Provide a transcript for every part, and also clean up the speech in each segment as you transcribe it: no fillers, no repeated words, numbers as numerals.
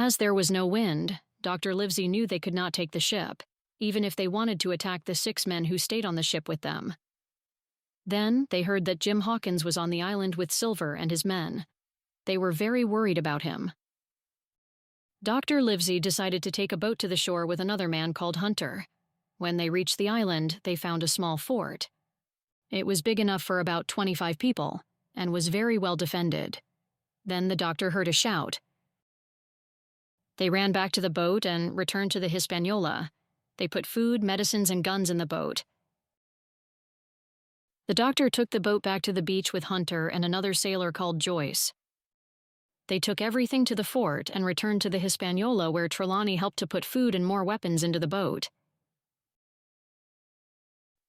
as there was no wind, Dr. Livesey knew they could not take the ship, even if they wanted to attack the 6 men who stayed on the ship with them. Then they heard that Jim Hawkins was on the island with Silver and his men. They were very worried about him. Dr. Livesey decided to take a boat to the shore with another man called Hunter. When they reached the island, they found a small fort. It was big enough for about 25 people and was very well defended. Then the doctor heard a shout. They ran back to the boat and returned to the Hispaniola. They put food, medicines, and guns in the boat. The doctor took the boat back to the beach with Hunter and another sailor called Joyce. They took everything to the fort and returned to the Hispaniola, where Trelawney helped to put food and more weapons into the boat.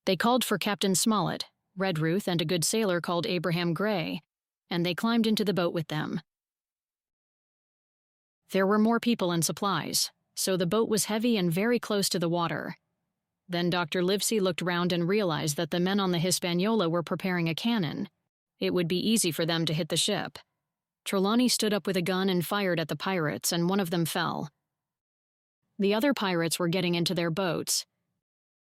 They called for Captain Smollett, Redruth, and a good sailor called Abraham Gray, and they climbed into the boat with them. There were more people and supplies, so the boat was heavy and very close to the water. Then Dr. Livesey looked round and realized that the men on the Hispaniola were preparing a cannon. It would be easy for them to hit the ship. Trelawney stood up with a gun and fired at the pirates, and one of them fell. The other pirates were getting into their boats.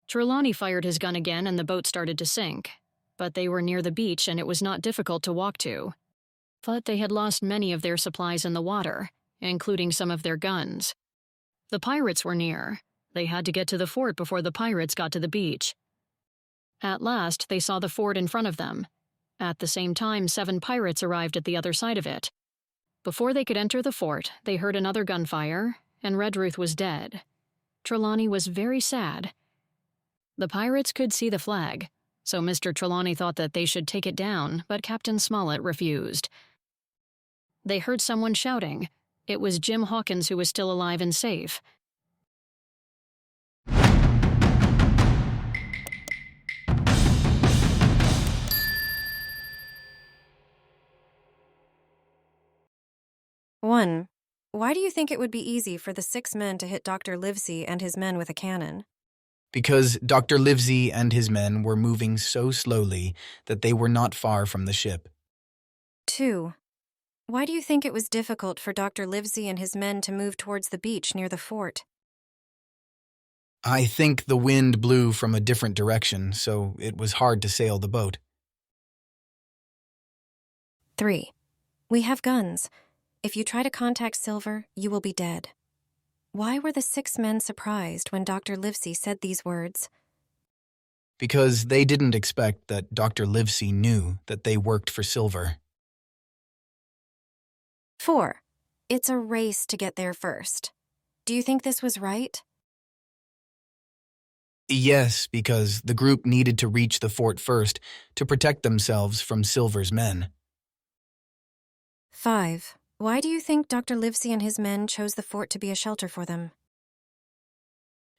Trelawney fired his gun again and the boat started to sink, but they were near the beach and it was not difficult to walk to. But they had lost many of their supplies in the water, including some of their guns. The pirates were near. They had to get to the fort before the pirates got to the beach. At last, they saw the fort in front of them. At the same time, 7 pirates arrived at the other side of it. Before they could enter the fort, they heard another gunfire, and Redruth was dead. Trelawney was very sad. The pirates could see the flag, so Mr. Trelawney thought that they should take it down, but Captain Smollett refused. They heard someone shouting. It was Jim Hawkins, who was still alive and safe. One. Why do you think it would be easy for the 6 men to hit Dr. Livesey and his men with a cannon? Because Dr. Livesey and his men were moving so slowly that they were not far from the ship. 2. Why do you think it was difficult for Dr. Livesey and his men to move towards the beach near the fort? I think the wind blew from a different direction, so it was hard to sail the boat. 3. We have guns. If you try to contact Silver, you will be dead. Why were the 6 men surprised when Dr. Livesey said these words? Because they didn't expect that Dr. Livesey knew that they worked for Silver. 4. It's a race to get there first. Do you think this was right? Yes, because the group needed to reach the fort first to protect themselves from Silver's men. 5. Why do you think Dr. Livesey and his men chose the fort to be a shelter for them?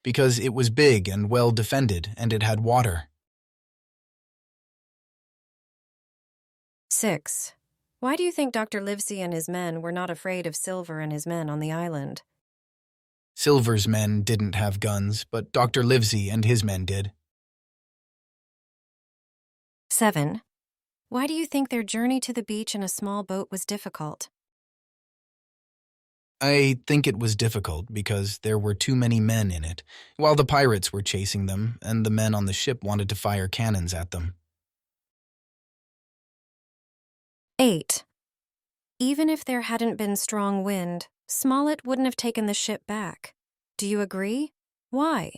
Because it was big and well defended, and it had water. 6. Why do you think Dr. Livesey and his men were not afraid of Silver and his men on the island? Silver's men didn't have guns, but Dr. Livesey and his men did. 7. Why do you think their journey to the beach in a small boat was difficult? I think it was difficult because there were too many men in it, while the pirates were chasing them and the men on the ship wanted to fire cannons at them. 8. Even if there hadn't been strong wind, Smollett wouldn't have taken the ship back. Do you agree? Why?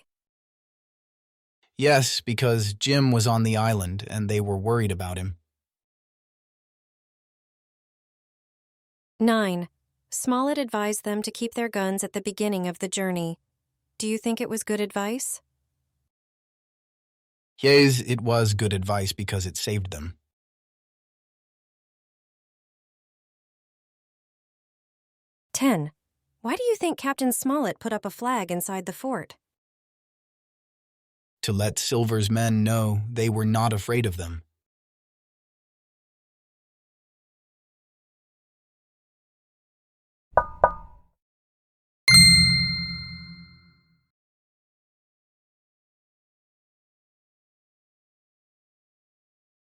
Yes, because Jim was on the island and they were worried about him. 9. Smollett advised them to keep their guns at the beginning of the journey. Do you think it was good advice? Yes, it was good advice because it saved them. 10. Why do you think Captain Smollett put up a flag inside the fort? To let Silver's men know they were not afraid of them.